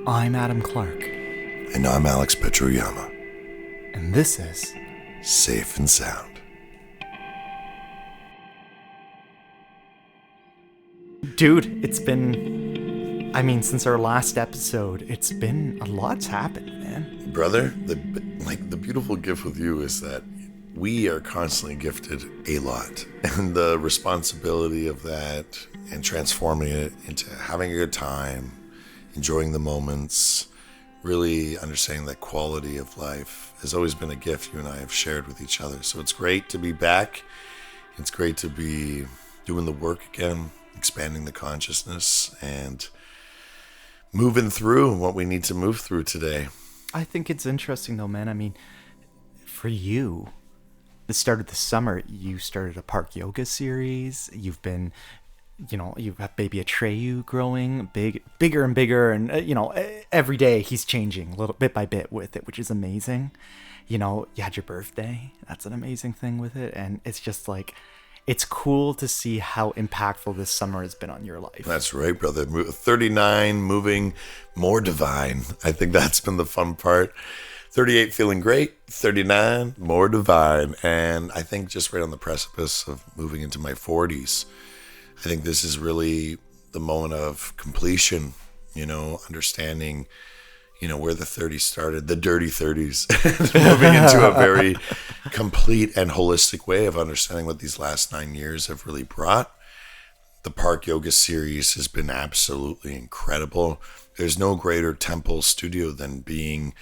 I'm Adam Clark, And I'm Alex Petroyama. and this is Safe and sound. Dude, since our last episode, it's been a lot's happened, man. Brother, the beautiful gift with you is that we are constantly gifted a lot. And the responsibility of that and transforming it into having a good time, enjoying the moments, really understanding that quality of life has always been a gift you and I have shared with each other. So it's great to be back. It's great to be doing the work again, expanding the consciousness and moving through what we need to move through today. I think it's interesting though, man. I mean, for you, the start of the summer, you started a park yoga series. You've been, you have baby Atreyu growing bigger and bigger. And, every day he's changing a little bit by bit with it, which is amazing. You had your birthday. That's an amazing thing with it. And it's just like, it's cool to see how impactful this summer has been on your life. That's right, brother. 39, moving more divine. I think that's been the fun part. 38, feeling great. 39, more divine. And I think just right on the precipice of moving into my 40s, I think this is really the moment of completion, understanding, where the 30s started, the dirty 30s, moving into a very complete and holistic way of understanding what these last 9 years have really brought. The Park Yoga series has been absolutely incredible. There's no greater temple studio than being,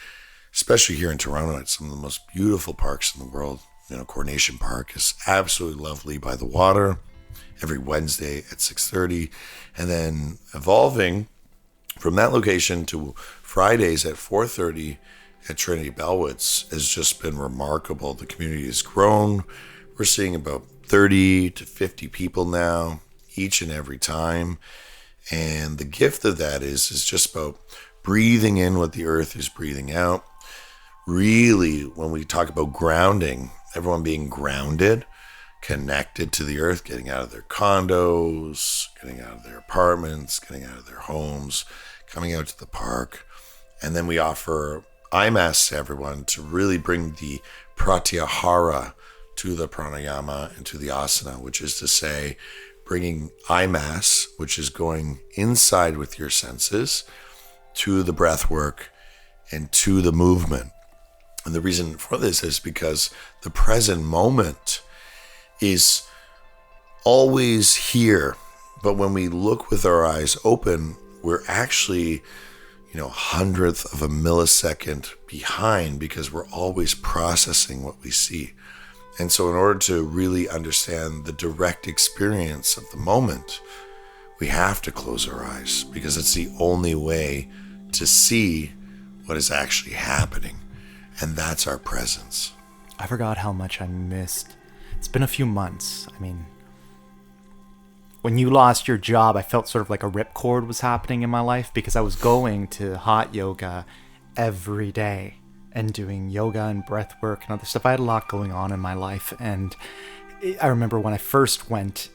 especially here in Toronto, at some of the most beautiful parks in the world. Coronation Park is absolutely lovely by the water every Wednesday at 6:30. And then evolving from that location to Fridays at 4:30 at Trinity Bellwoods has just been remarkable. The community has grown. We're seeing about 30 to 50 people now, each and every time. And the gift of that is just about breathing in what the earth is breathing out. Really, when we talk about grounding, everyone being grounded, connected to the earth, getting out of their condos, getting out of their apartments, getting out of their homes, coming out to the park. And then we offer eye masks to everyone to really bring the pratyahara to the pranayama and to the asana, which is to say, bringing eye masks, which is going inside with your senses, to the breath work and to the movement. And the reason for this is because the present moment is always here. But when we look with our eyes open, we're actually, hundredth of a millisecond behind because we're always processing what we see. And so in order to really understand the direct experience of the moment, we have to close our eyes because it's the only way to see what is actually happening. And that's our presence. I forgot how much I missed. It's been a few months. I mean, when you lost your job, I felt sort of like a ripcord was happening in my life because I was going to hot yoga every day and doing yoga and breath work and other stuff. I had a lot going on in my life. And I remember when I first went,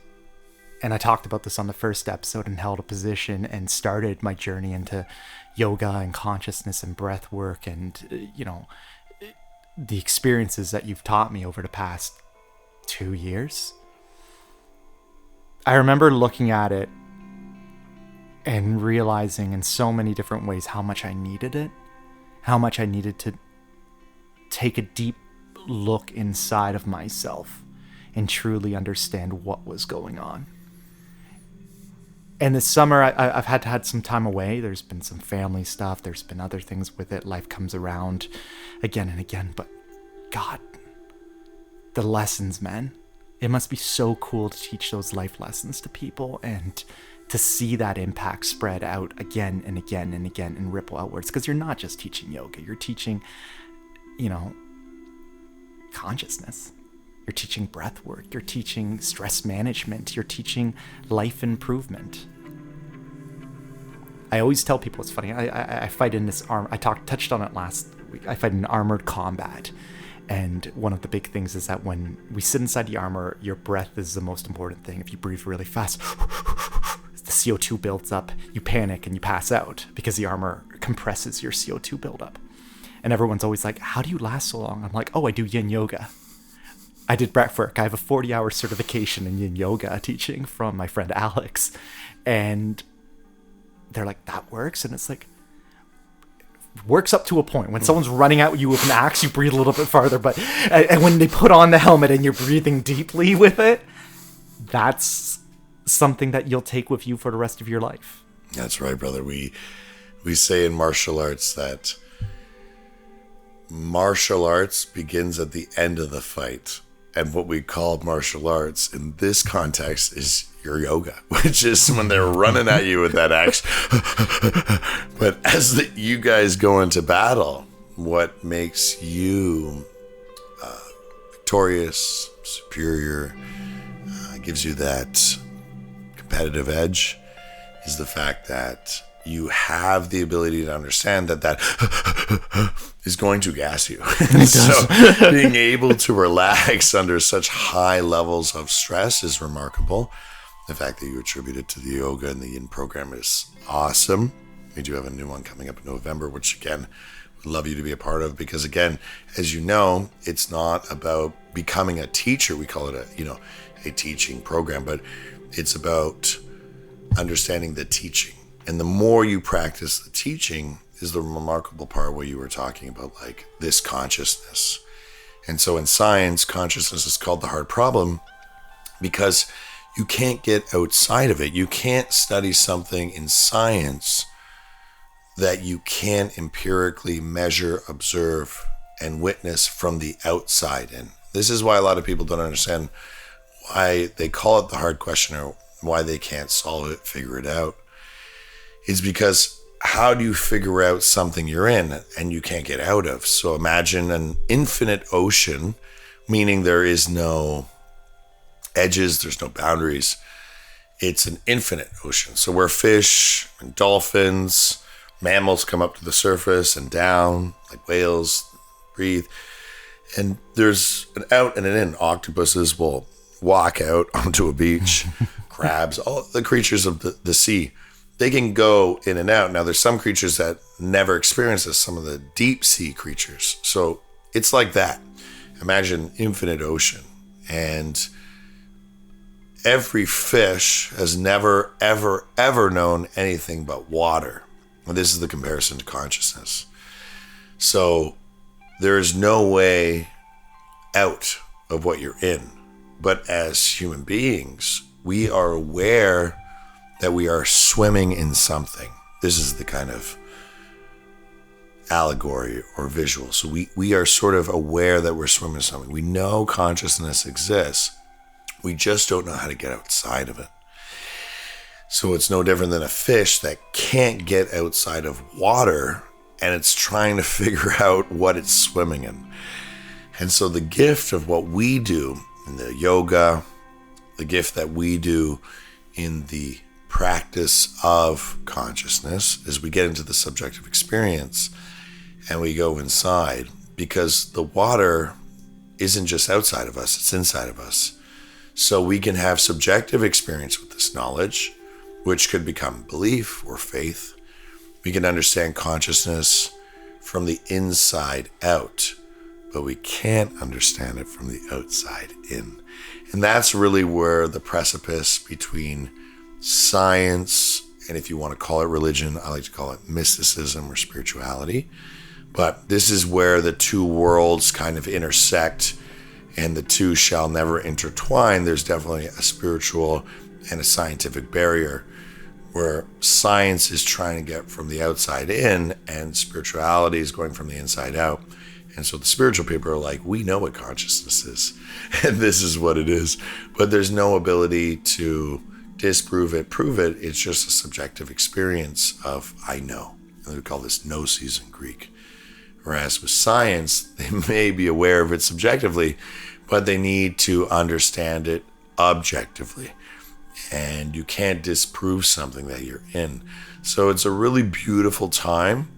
and I talked about this on the first episode, and held a position and started my journey into yoga and consciousness and breath work and, the experiences that you've taught me over the past 2 years. I remember looking at it and realizing in so many different ways how much I needed it, how much I needed to take a deep look inside of myself and truly understand what was going on. And this summer, I've had some time away. There's been some family stuff. There's been other things with it. Life comes around again and again. But God, the lessons, man. It must be so cool to teach those life lessons to people and to see that impact spread out again and again and again and ripple outwards. Because you're not just teaching yoga. You're teaching, consciousness. You're teaching breath work. You're teaching stress management. You're teaching life improvement. I always tell people, it's funny, I fight in this touched on it last week. I fight in armored combat. And one of the big things is that when we sit inside the armor, your breath is the most important thing. If you breathe really fast, the CO2 builds up, you panic and you pass out because the armor compresses your CO2 buildup. And everyone's always like, how do you last so long? I'm like, oh, I do yin yoga. I did breathwork. I have a 40-hour certification in yin yoga teaching from my friend Alex. And they're like, that works? And it's like, works up to a point. When someone's running at you with an axe, you breathe a little bit farther. But and when they put on the helmet and you're breathing deeply with it, that's something that you'll take with you for the rest of your life. That's right, brother. We say in martial arts that martial arts begins at the end of the fight. And what we call martial arts in this context is your yoga, which is when they're running at you with that axe. But as you guys go into battle, what makes you victorious, superior, gives you that competitive edge is the fact that you have the ability to understand that is going to gas you. So being able to relax under such high levels of stress is remarkable. The fact that you attribute it to the yoga and the yin program is awesome. We do have a new one coming up in November, which again, we'd love you to be a part of, because again, as you know, it's not about becoming a teacher. We call it a teaching program, but it's about understanding the teaching. And the more you practice the teaching is the remarkable part where you were talking about, like this consciousness. And so in science, consciousness is called the hard problem because you can't get outside of it. You can't study something in science that you can't empirically measure, observe, and witness from the outside in. This is why a lot of people don't understand why they call it the hard question or why they can't solve it, figure it out. It's because how do you figure out something you're in and you can't get out of? So imagine an infinite ocean, meaning there is no edges, there's no boundaries. It's an infinite ocean. So where fish and dolphins, mammals come up to the surface and down, like whales, breathe. And there's an out and an in. Octopuses will walk out onto a beach, crabs, all the creatures of the sea. They can go in and out. Now, there's some creatures that never experience this, some of the deep sea creatures. So it's like that. Imagine infinite ocean. And every fish has never, ever, ever known anything but water. And this is the comparison to consciousness. So there is no way out of what you're in. But as human beings, we are aware that we are swimming in something. This is the kind of allegory or visual. So we are sort of aware that we're swimming in something. We know consciousness exists. We just don't know how to get outside of it. So it's no different than a fish that can't get outside of water and it's trying to figure out what it's swimming in. And so the gift of what we do in the yoga, the gift that we do in the practice of consciousness is we get into the subjective experience and we go inside, because the water isn't just outside of us, it's inside of us. So we can have subjective experience with this knowledge, which could become belief or faith. We can understand consciousness from the inside out, but we can't understand it from the outside in. And that's really where the precipice between science, and if you want to call it religion, I like to call it mysticism or spirituality. But this is where the two worlds kind of intersect, and the two shall never intertwine. There's definitely a spiritual and a scientific barrier where science is trying to get from the outside in and spirituality is going from the inside out. And so the spiritual people are like, we know what consciousness is, and this is what it is. But there's no ability to disprove it, prove it. It's just a subjective experience of I know. And we call this gnosis in Greek. Whereas with science, they may be aware of it subjectively, but they need to understand it objectively. And you can't disprove something that you're in. So it's a really beautiful time.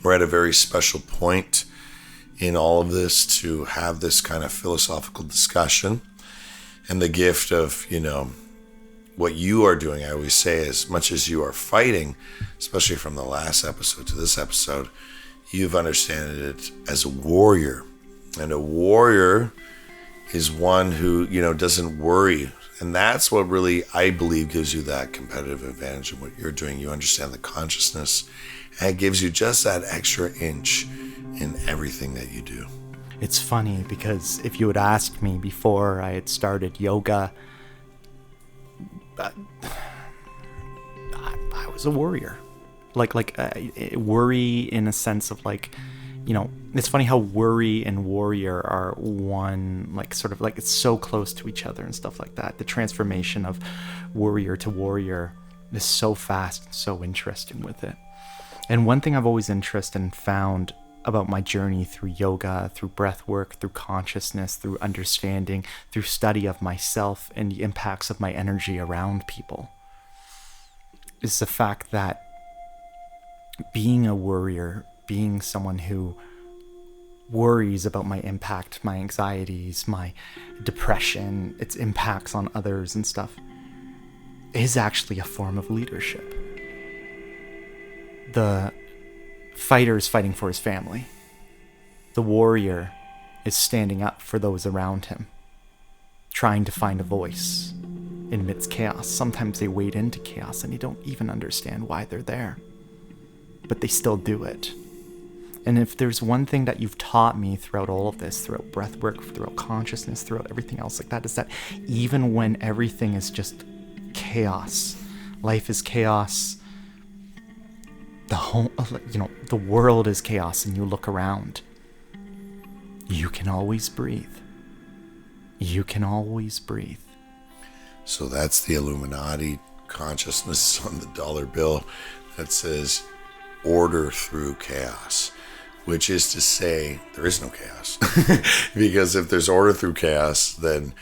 We're at a very special point in all of this to have this kind of philosophical discussion and the gift of, what you are doing, I always say, as much as you are fighting, especially from the last episode to this episode, you've understood it as a warrior. And a warrior is one who, doesn't worry. And that's what really, I believe, gives you that competitive advantage in what you're doing. You understand the consciousness, and it gives you just that extra inch in everything that you do. It's funny because if you had asked me before I had started yoga, I was a warrior. Worry in a sense of it's funny how worry and warrior are one, it's so close to each other and stuff like that. The transformation of warrior to warrior is so fast and so interesting with it. And one thing I've always interested and found about my journey through yoga, through breath work, through consciousness, through understanding, through study of myself and the impacts of my energy around people, is the fact that being a warrior, being someone who worries about my impact, my anxieties, my depression, its impacts on others and stuff, is actually a form of leadership. The fighter is fighting for his family. The warrior is standing up for those around him, trying to find a voice amidst chaos. Sometimes they wade into chaos and you don't even understand why they're there, but they still do it. And if there's one thing that you've taught me throughout all of this, throughout breathwork, throughout consciousness, throughout everything else like that, is that even when everything is just chaos, life is chaos, the world is chaos, and you look around, you can always breathe. You can always breathe. So that's the Illuminati consciousness on the dollar bill that says order through chaos, which is to say there is no chaos. Because if there's order through chaos, then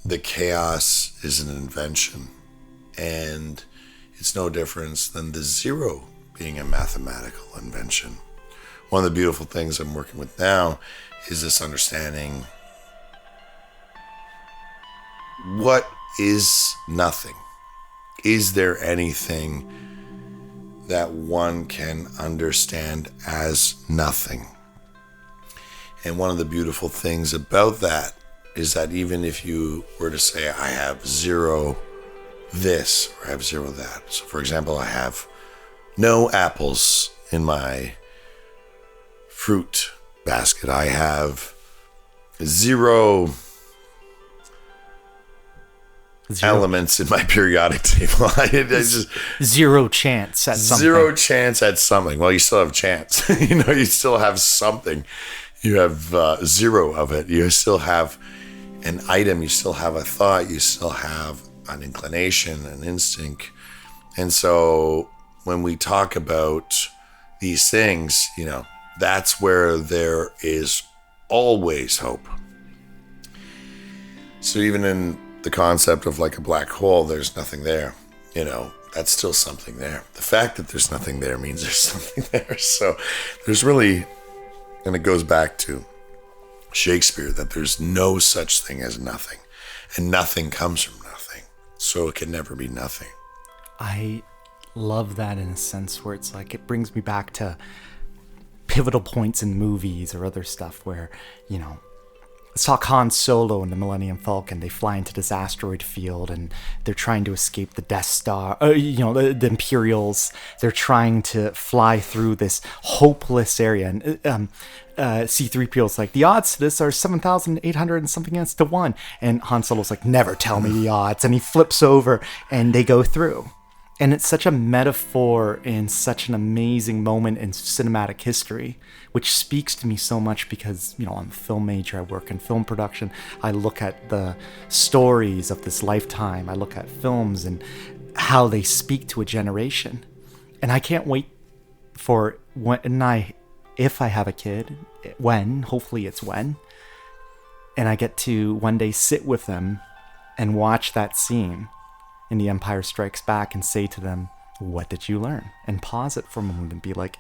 the chaos is an invention, and it's no difference than the zero being a mathematical invention. One of the beautiful things I'm working with now is this understanding: what is nothing? Is there anything that one can understand as nothing? And one of the beautiful things about that is that even if you were to say, I have zero this or I have zero that. So for example, I have no apples in my fruit basket. I have zero elements in my periodic table. Just zero chance at something. Zero chance at something. Well, you still have a chance. You still have something. You have zero of it. You still have an item. You still have a thought. You still have an inclination, an instinct. And so when we talk about these things, that's where there is always hope. So even in the concept of like a black hole, there's nothing there, that's still something there. The fact that there's nothing there means there's something there. So there's really, and it goes back to Shakespeare, that there's no such thing as nothing, and nothing comes from nothing. So it can never be nothing. I love that in a sense where it's like, it brings me back to pivotal points in movies or other stuff where, let's talk Han Solo and the Millennium Falcon. They fly into this asteroid field and they're trying to escape the Death Star, the Imperials. They're trying to fly through this hopeless area. And C-3PO's like, the odds to this are 7,800 and something else to 1. And Han Solo's like, never tell me the odds. And he flips over and they go through. And it's such a metaphor and such an amazing moment in cinematic history, which speaks to me so much because, I'm a film major. I work in film production. I look at the stories of this lifetime. I look at films and how they speak to a generation. And I can't wait for if I have a kid, hopefully it's when, and I get to one day sit with them and watch that scene in The Empire Strikes Back and say to them, what did you learn? And pause it for a moment and be like,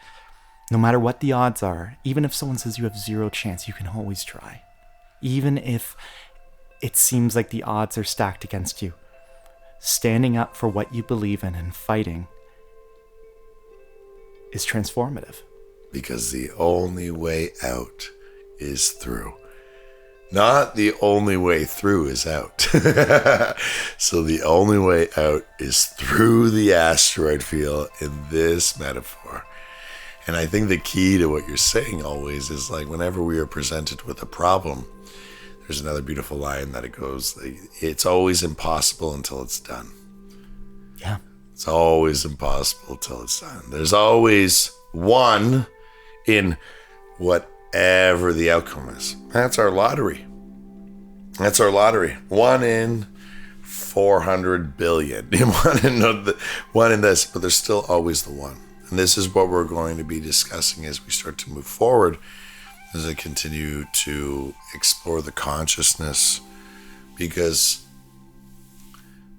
no matter what the odds are, even if someone says you have zero chance, you can always try. Even if it seems like the odds are stacked against you, standing up for what you believe in and fighting is transformative. Because the only way out is through. Not the only way through is out. So the only way out is through the asteroid field in this metaphor. And I think the key to what you're saying always is like whenever we are presented with a problem, there's another beautiful line that it goes, it's always impossible until it's done. Yeah. It's always impossible till it's done. There's always one in whatever the outcome is. That's our lottery. That's our lottery. 1 in 400 billion. One in this, but there's still always the one. And this is what we're going to be discussing as we start to move forward, as I continue to explore the consciousness, because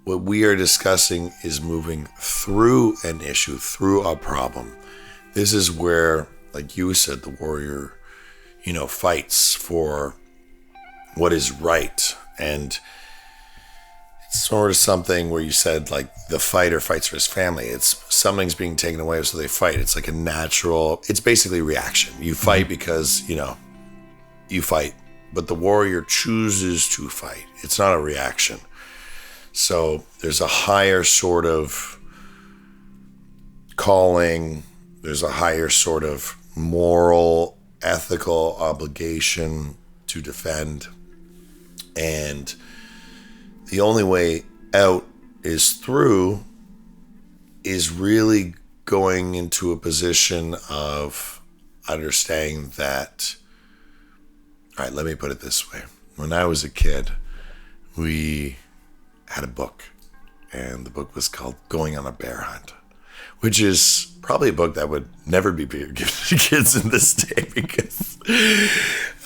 what we are discussing is moving through an issue, through a problem. This is where, like you said, the warrior, fights for what is right. And it's sort of something where you said, like, the fighter fights for his family. It's something's being taken away, so they fight. It's like a natural, it's basically reaction. You fight because, you fight. But the warrior chooses to fight. It's not a reaction. So there's a higher sort of calling, there's a higher sort of moral, ethical obligation to defend. And the only way out is through, is really going into a position of understanding that, all right, let me put it this way. When I was a kid, we had a book, and the book was called Going on a Bear Hunt, which is probably a book that would never be given to kids in this day, because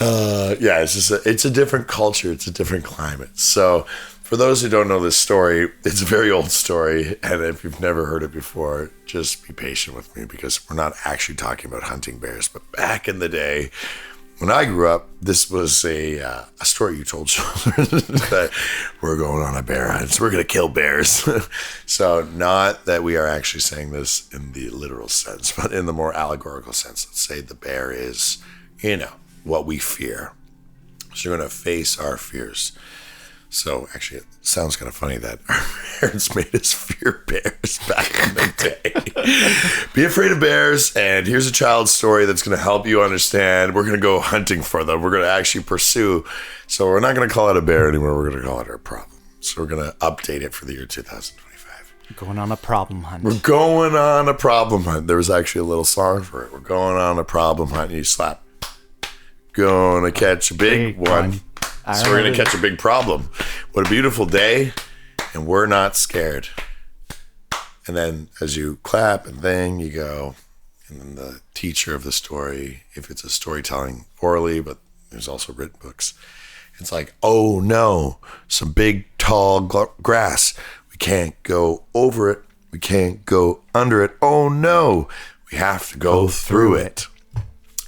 it's a different culture, it's a different climate. So for those who don't know this story, it's a very old story, and if you've never heard it before, just be patient with me, because we're not actually talking about hunting bears. But back in the day, when I grew up, this was a story you told children that we're going on a bear hunt, so we're going to kill bears. So not that we are actually saying this in the literal sense, but in the more allegorical sense. Let's say the bear is, what we fear. So we're going to face our fears. So actually, it sounds kind of funny that our parents made us fear bears back in the day. Be afraid of bears, and here's a child's story that's going to help you understand. We're going to go hunting for them. We're going to actually pursue. So we're not going to call it a bear anymore. We're going to call it our problem. So we're going to update it for the year 2025. Going on a problem hunt. We're going on a problem hunt. There was actually a little song for it. We're going on a problem hunt, and you slap. Gonna catch a big one. So we're going to catch a big problem. What a beautiful day. And we're not scared. And then as you clap and then you go, and then the teacher of the story, if it's a storytelling orally, but there's also written books, it's like, oh no, some big tall grass. We can't go over it. We can't go under it. Oh no, we have to go through it.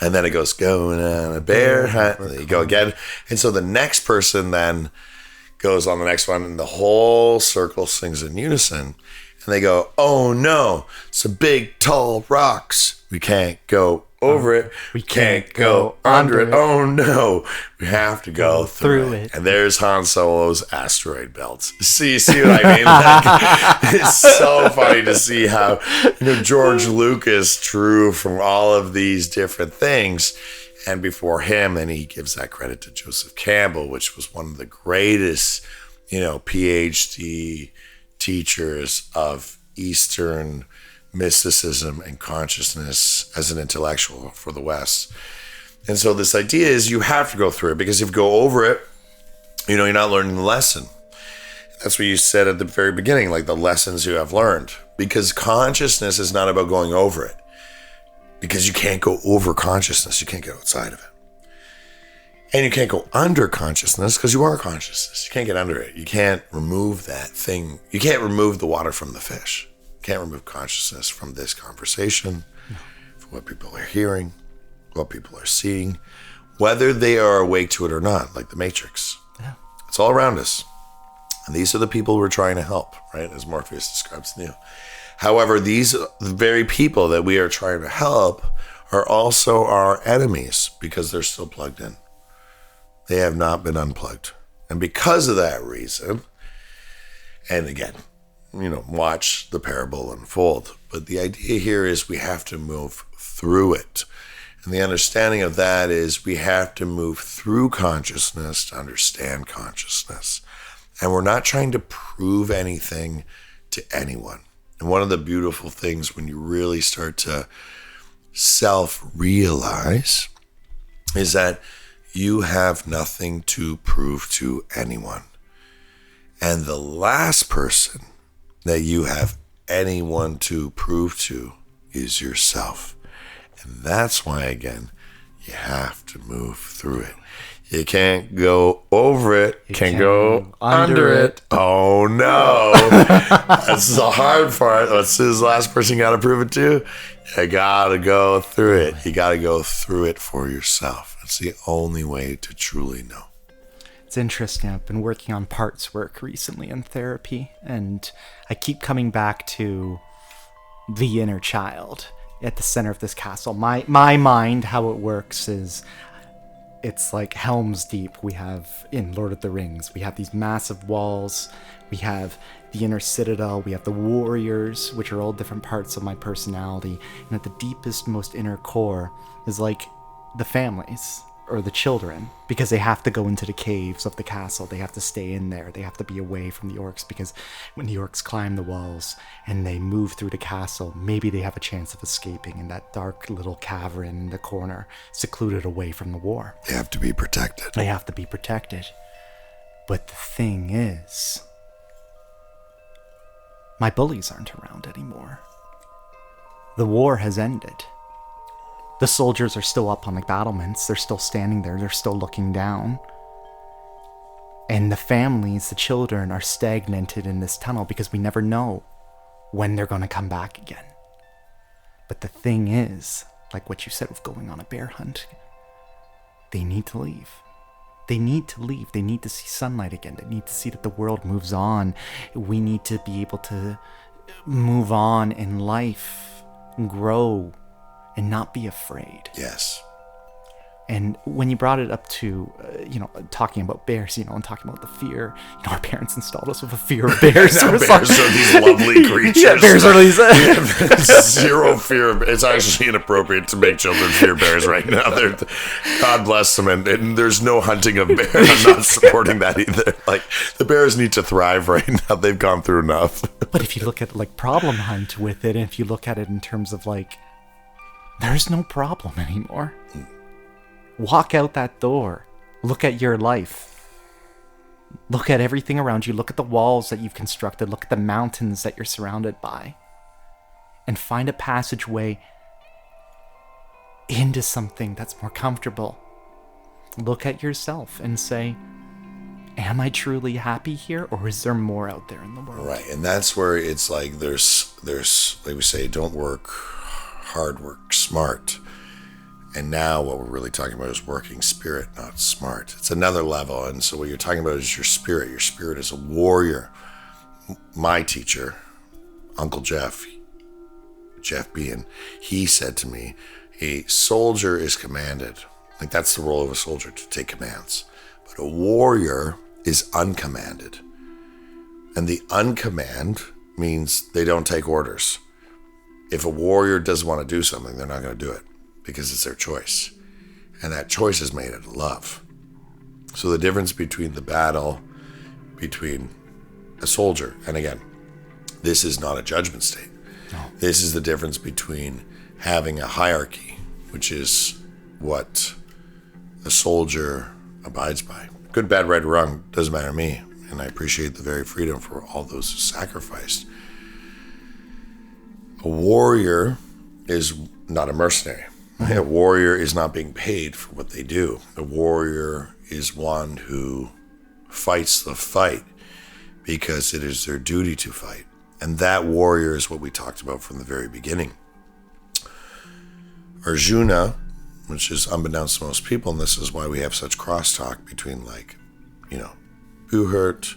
And then it goes, going on a bear hunt. And then you go again. And so the next person then goes on the next one, and the whole circle sings in unison. And they go, oh no, some big tall rocks. We can't go over it. We can't go under it. Oh no, we have to go through it. And there's Han Solo's asteroid belts. See what I mean? Like, it's so funny to see how George Lucas drew from all of these different things. And before him, and he gives that credit to Joseph Campbell, which was one of the greatest, PhD teachers of Eastern mysticism and consciousness as an intellectual for the West. And so this idea is you have to go through it, because if you go over it, you're not learning the lesson. That's what you said at the very beginning, like the lessons you have learned. Because consciousness is not about going over it. Because you can't go over consciousness. You can't get outside of it. And you can't go under consciousness, because you are consciousness. You can't get under it. You can't remove that thing. You can't remove the water from the fish. Can't remove consciousness from this conversation, from what people are hearing, what people are seeing, whether they are awake to it or not, like the Matrix. Yeah. It's all around us. And these are the people we're trying to help, right? As Morpheus describes Neo. However, these very people that we are trying to help are also our enemies because they're still plugged in. They have not been unplugged. And because of that reason, and again, watch the parable unfold. But the idea here is we have to move through it. And the understanding of that is we have to move through consciousness to understand consciousness. And we're not trying to prove anything to anyone. And one of the beautiful things when you really start to self-realize is that you have nothing to prove to anyone. And the last person that you have anyone to prove to is yourself. And that's why, again, you have to move through it. You can't go over it. You can't go under it. Oh, no. That's the hard part. What's the last person you got to prove it to? You got to go through it. You got to go through it for yourself. It's the only way to truly know. It's interesting. I've been working on parts work recently in therapy, and I keep coming back to the inner child at the center of this castle. My mind, how it works is it's like Helm's Deep. We have in Lord of the Rings, we have these massive walls. We have the inner citadel. We have the warriors, which are all different parts of my personality. And at the deepest, most inner core is like the families or the children, because they have to go into the caves of the castle. They have to stay in there. They have to be away from the orcs, because when the orcs climb the walls and they move through the castle, maybe they have a chance of escaping in that dark little cavern in the corner, secluded away from the war. They have to be protected. They have to be protected. But the thing is, my bullies aren't around anymore. The war has ended. The soldiers are still up on the battlements. They're still standing there. They're still looking down. And the families, the children, are stagnated in this tunnel because we never know when they're going to come back again. But the thing is, like what you said with going on a bear hunt, they need to leave. They need to leave. They need to see sunlight again. They need to see that the world moves on. We need to be able to move on in life, grow, and not be afraid. Yes. And when you brought it up to, talking about bears, and talking about the fear, our parents installed us with a fear of bears. Now, bears are these lovely creatures. Yeah, bears are these. Zero fear. It's actually inappropriate to make children fear bears right now. God bless them. And there's no hunting of bears. I'm not supporting that either. Like, the bears need to thrive right now. They've gone through enough. But if you look at problem hunt with it, and if you look at it in terms of there's no problem anymore. Walk out that door. Look at your life. Look at everything around you. Look at the walls that you've constructed. Look at the mountains that you're surrounded by. And find a passageway into something that's more comfortable. Look at yourself and say, am I truly happy here, or is there more out there in the world? Right, and that's where it's like there's like we say, don't work hard, work smart. And now what we're really talking about is working spirit, not smart. It's another level. And so what you're talking about is your spirit. Your spirit is a warrior. My teacher, Uncle Jeff Bean, he said to me, a soldier is commanded. Like, that's the role of a soldier, to take commands. But a warrior is uncommanded. And the uncommand means they don't take orders. If a warrior doesn't want to do something, they're not going to do it because it's their choice. And that choice is made out of love. So the difference between the battle between a soldier, and again, this is not a judgment state. No. This is the difference between having a hierarchy, which is what a soldier abides by. Good, bad, right, or wrong, doesn't matter to me. And I appreciate the very freedom for all those who sacrificed. A warrior is not a mercenary. A warrior is not being paid for what they do. A warrior is one who fights the fight because it is their duty to fight. And that warrior is what we talked about from the very beginning. Arjuna, which is unbeknownst to most people, and this is why we have such crosstalk between Buhurt,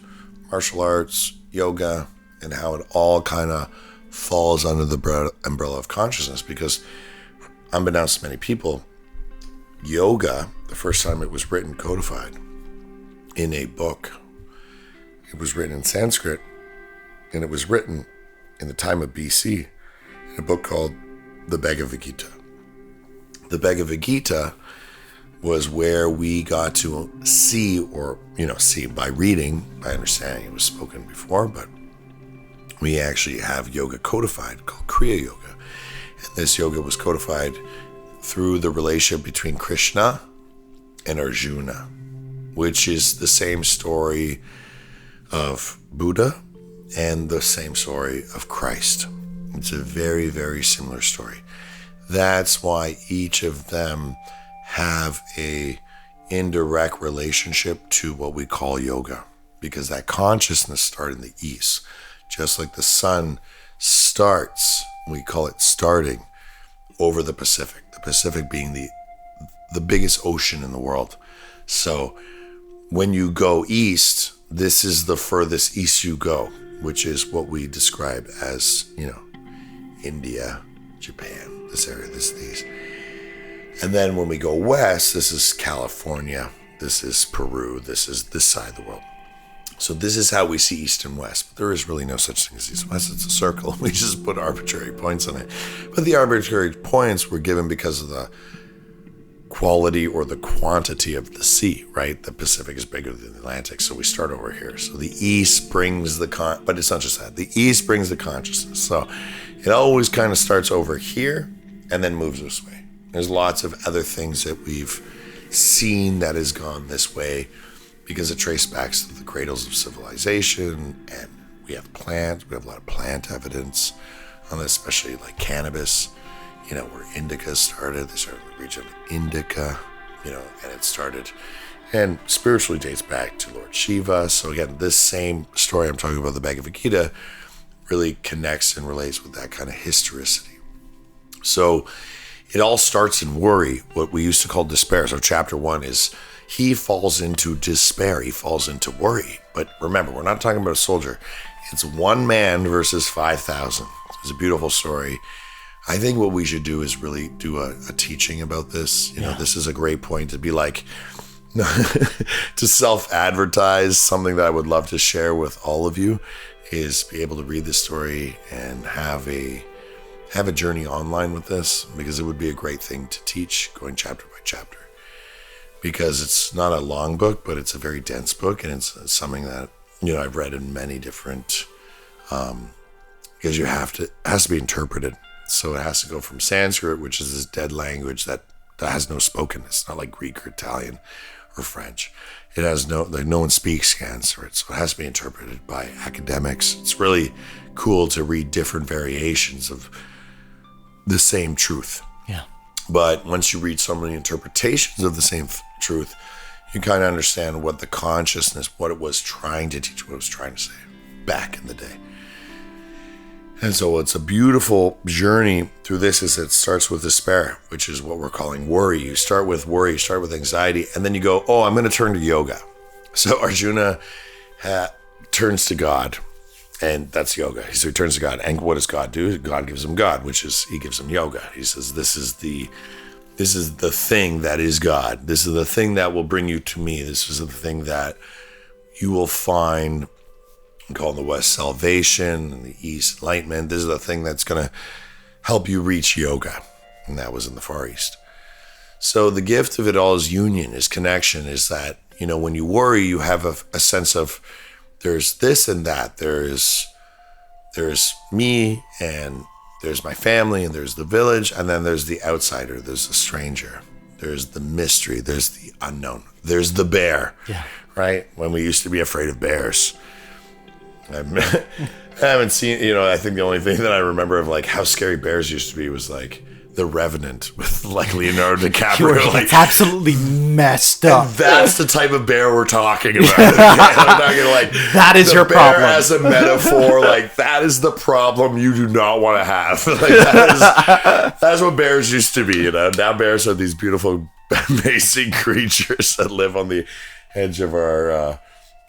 martial arts, yoga, and how it all kind of falls under the umbrella of consciousness. Because unbeknownst to many people, yoga, the first time it was written, codified in a book, it was written in Sanskrit, and it was written in the time of BC in a book called the Bhagavad Gita. The Bhagavad Gita was where we got to see, or, see by reading, by understanding it was spoken before, but we actually have yoga codified called Kriya Yoga. And this yoga was codified through the relationship between Krishna and Arjuna, which is the same story of Buddha and the same story of Christ. It's a very, very similar story. That's why each of them have a indirect relationship to what we call yoga, because that consciousness started in the east. Just like the sun starts, we call it starting, over the Pacific being the biggest ocean in the world. So when you go east, this is the furthest east you go, which is what we describe as, India, Japan, this area, these. And then when we go west, this is California, this is Peru, this is this side of the world. So this is how we see east and west. But there is really no such thing as east and west. It's a circle. We just put arbitrary points on it. But the arbitrary points were given because of the quality or the quantity of the sea, right? The Pacific is bigger than the Atlantic, so we start over here. So the east brings but it's not just that. The east brings the consciousness. So it always kind of starts over here and then moves this way. There's lots of other things that we've seen that has gone this way because it traces back to the cradles of civilization, and we have plants. We have a lot of plant evidence on this, especially like cannabis. Where indica started. They started in the region of Indica, and it started and spiritually dates back to Lord Shiva. So again, this same story I'm talking about, the Bhagavad Gita, really connects and relates with that kind of historicity. So it all starts in worry, what we used to call despair. So chapter 1 is he falls into despair. He falls into worry. But remember, we're not talking about a soldier. It's one man versus 5,000. It's a beautiful story. I think what we should do is really do a teaching about this. This is a great point to be like, to self-advertise. Something that I would love to share with all of you is be able to read this story and have a journey online with this, because it would be a great thing to teach, going chapter by chapter. Because it's not a long book, but it's a very dense book, and it's something that I've read in many different. Because it has to be interpreted. So it has to go from Sanskrit, which is this dead language that has no spoken. It's not like Greek or Italian or French. It has no one speaks Sanskrit, so it has to be interpreted by academics. It's really cool to read different variations of the same truth. Yeah. But once you read so many interpretations of the same truth, you kind of understand what the consciousness, what it was trying to teach, what it was trying to say back in the day. And so it's a beautiful journey through this. Is it starts with despair, which is what we're calling worry. You start with worry, you start with anxiety, and then you go, I'm going to turn to yoga. So Arjuna turns to God, and that's yoga. So he turns to God. And what does God do? God gives him God, which is he gives him yoga. He says, this is the thing that is God. This is the thing that will bring you to me. This is the thing that you will find. We call in the West salvation, and the East enlightenment. This is the thing that's going to help you reach yoga. And that was in the Far East. So the gift of it all is union, is connection, is that, when you worry, you have a sense of there's this and that. There's me, and there's my family, and there's the village, and then there's the outsider, there's the stranger, there's the mystery, there's the unknown, there's the bear. Yeah. Right? When we used to be afraid of bears. I haven't seen, I think the only thing that I remember of like how scary bears used to be was like The Revenant with like Leonardo DiCaprio. It's absolutely messed up. That's the type of bear we're talking about. I'm not gonna that is your problem. Bear as a metaphor, that is the problem you do not want to have. That's what bears used to be. Now bears are these beautiful, amazing creatures that live on the edge of our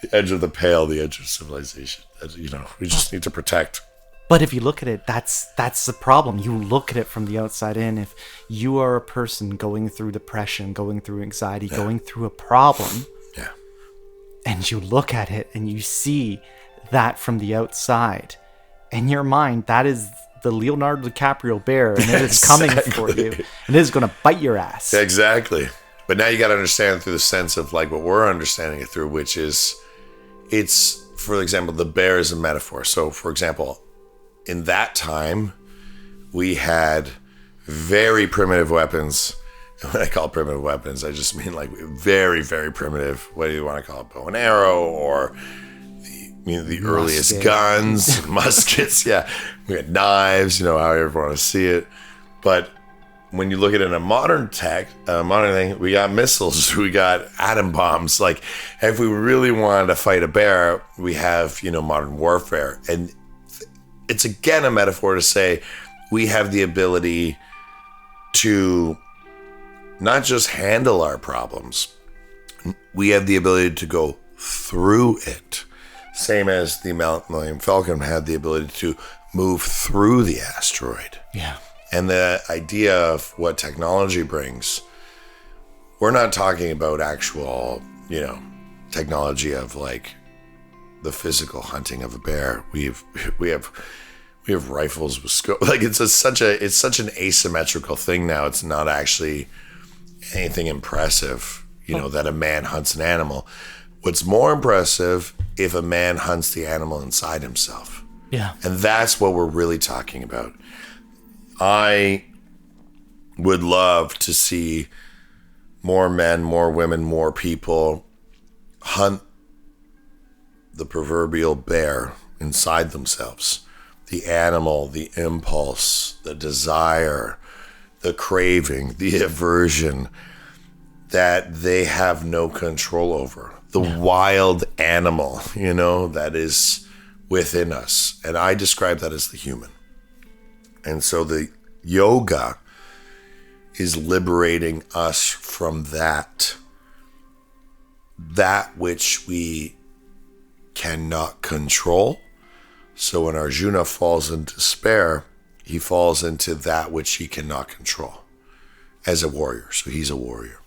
The edge of the pale, the edge of civilization. We just need to protect. But if you look at it, that's the problem. You look at it from the outside in. If you are a person going through depression, going through anxiety, going through a problem, Yeah. and you look at it and you see that from the outside, in your mind, that is the Leonardo DiCaprio bear, and it is coming for you, and it is going to bite your ass. Exactly. But now you got to understand through the sense of like what we're understanding it through, which is it's, for example, the bear is a metaphor. So, for example, in that time, we had very primitive weapons. When I call primitive weapons, I just mean like very, very primitive. What do you want to call it? Bow and arrow, or the earliest guns, muskets. Yeah, we had knives. However you want to see it. But when you look at it in a modern thing, we got missiles, we got atom bombs. Like, if we really wanted to fight a bear, we have modern warfare, and it's again a metaphor to say we have the ability to not just handle our problems, we have the ability to go through it. Same as the Millennium Falcon had the ability to move through the asteroid. Yeah. And the idea of what technology brings, we're not talking about actual, technology of like the physical hunting of a bear. We have rifles with scope. Like it's such an asymmetrical thing now. It's not actually anything impressive, that a man hunts an animal. What's more impressive if a man hunts the animal inside himself. Yeah. And that's what we're really talking about. I would love to see more men, more women, more people hunt the proverbial bear inside themselves. The animal, the impulse, the desire, the craving, the aversion that they have no control over. The wild animal, that is within us. And I describe that as the human. And so the yoga is liberating us from that which we cannot control. So when Arjuna falls into despair, he falls into that which he cannot control as a warrior. So he's a warrior.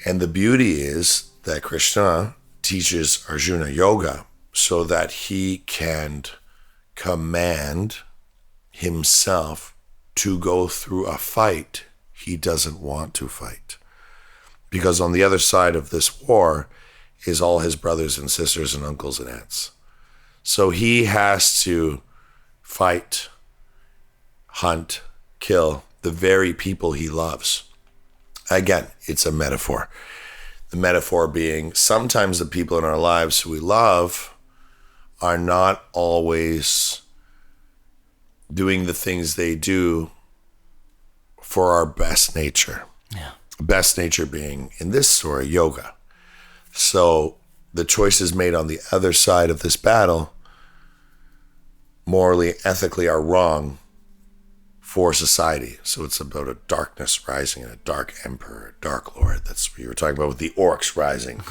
And the beauty is that Krishna teaches Arjuna yoga so that he can command himself to go through a fight he doesn't want to fight. Because on the other side of this war is all his brothers and sisters and uncles and aunts. So he has to fight, hunt, kill the very people he loves. Again, it's a metaphor. The metaphor being sometimes the people in our lives who we love are not always doing the things they do for our best nature. Yeah. Best nature being, in this story, yoga. So the choices made on the other side of this battle, morally, ethically, are wrong for society. So it's about a darkness rising and a dark emperor, a dark lord. That's what you were talking about with the orcs rising.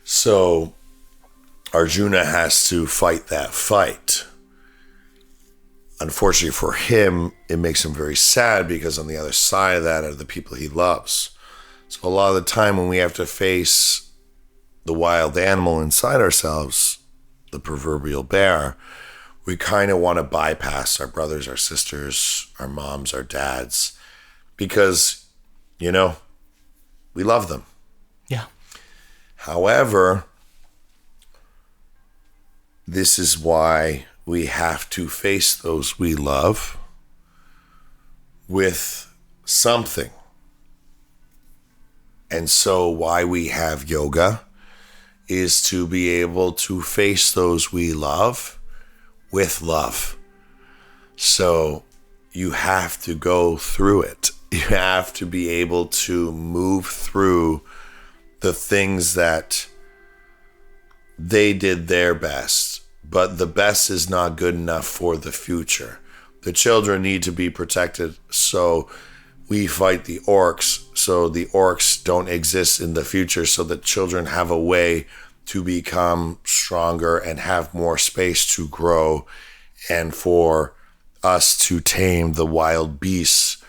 So Arjuna has to fight that fight. Unfortunately for him, it makes him very sad because on the other side of that are the people he loves. So a lot of the time when we have to face the wild animal inside ourselves, the proverbial bear, we kind of want to bypass our brothers, our sisters, our moms, our dads, because, we love them. Yeah. However, this is why we have to face those we love with something. And so why we have yoga is to be able to face those we love with love. So you have to go through it. You have to be able to move through the things that they did their best, but the best is not good enough for the future. The children need to be protected, so we fight the orcs so the orcs don't exist in the future, so that children have a way to become stronger and have more space to grow, and for us to tame the wild beasts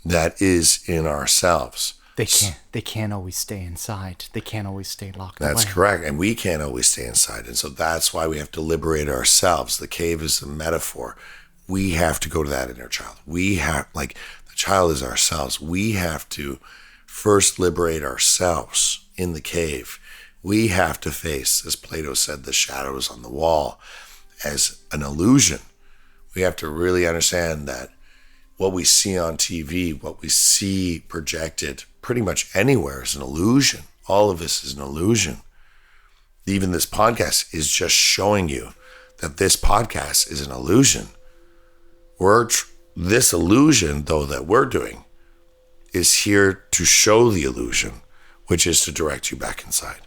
that is in ourselves. They can't always stay inside. They can't always stay locked away. That's correct. And we can't always stay inside. And so that's why we have to liberate ourselves. The cave is a metaphor. We have to go to that inner child. We have, like, the child is ourselves. We have to first liberate ourselves in the cave. We have to face, as Plato said, the shadows on the wall as an illusion. We have to really understand that what we see on TV, what we see projected pretty much anywhere is an illusion. All of this is an illusion. Even this podcast is just showing you that this podcast is an illusion. This illusion, though, that we're doing is here to show the illusion, which is to direct you back inside.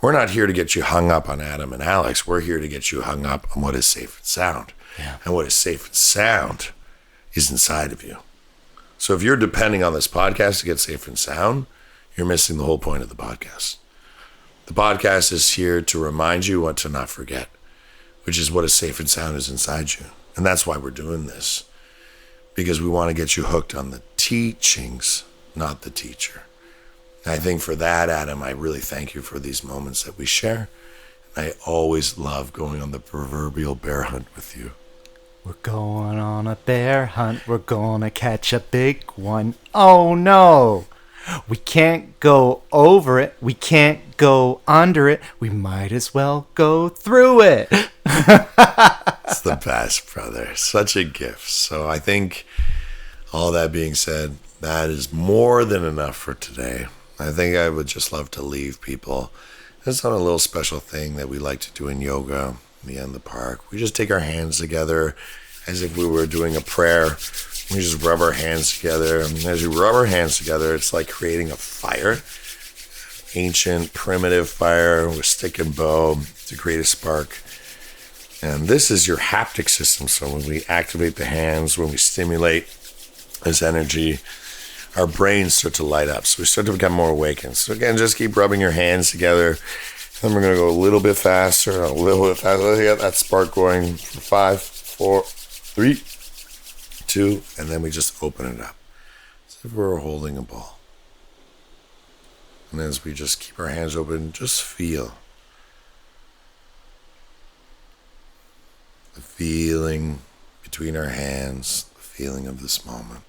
We're not here to get you hung up on Adam and Alex. We're here to get you hung up on what is safe and sound. Yeah. And what is safe and sound is inside of you. So if you're depending on this podcast to get safe and sound, you're missing the whole point of the podcast. The podcast is here to remind you what to not forget, which is what is safe and sound is inside you. And that's why we're doing this, because we want to get you hooked on the teachings, not the teacher. And I think for that, Adam, I really thank you for these moments that we share. And I always love going on the proverbial bear hunt with you. We're going on a bear hunt. We're gonna catch a big one. Oh no! We can't go over it. We can't go under it. We might as well go through it. It's the best, brother. Such a gift. So I think all that being said, that is more than enough for today. I think I would just love to leave people just on a little special thing that we like to do in yoga in the park. We just take our hands together as if we were doing a prayer. We just rub our hands together. And as you rub our hands together, it's like creating a fire, ancient, primitive fire with stick and bow to create a spark. And this is your haptic system. So when we activate the hands, when we stimulate this energy, our brains start to light up. So we start to become more awakened. So again, just keep rubbing your hands together. Then we're going to go a little bit faster, a little bit faster. Let's get that spark going. 5, 4, 3, 2, and then we just open it up. As if we're holding a ball. And as we just keep our hands open, just feel the feeling between our hands, the feeling of this moment,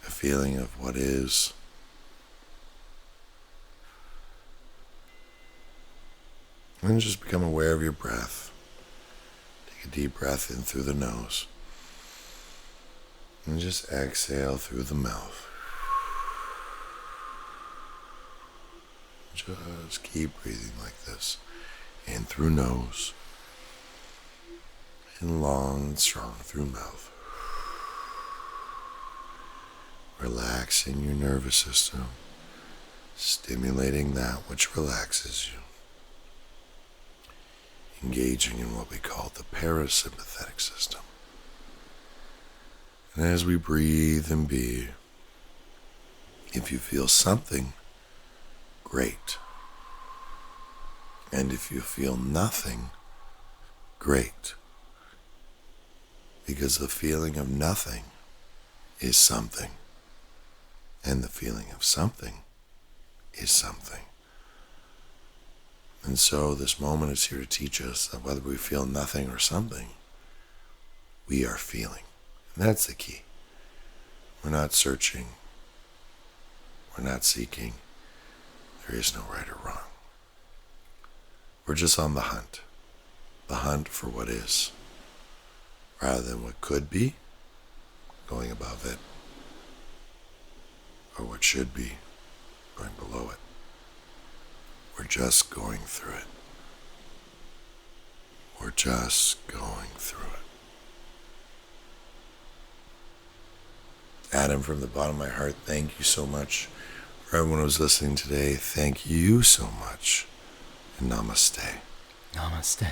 the feeling of what is. And then just become aware of your breath. Take a deep breath in through the nose. And just exhale through the mouth. Just keep breathing like this. In through nose. And long and strong through mouth. Relaxing your nervous system. Stimulating that which relaxes you. Engaging in what we call the parasympathetic system. And as we breathe and be, if you feel something, great. And if you feel nothing, great. Because the feeling of nothing is something. And the feeling of something is something. And so this moment is here to teach us that whether we feel nothing or something, we are feeling. And that's the key. We're not searching. We're not seeking. There is no right or wrong. We're just on the hunt. The hunt for what is. Rather than what could be, going above it. Or what should be, going below it. We're just going through it. We're just going through it. Adam, from the bottom of my heart, thank you so much. For everyone who's listening today, thank you so much. And namaste. Namaste.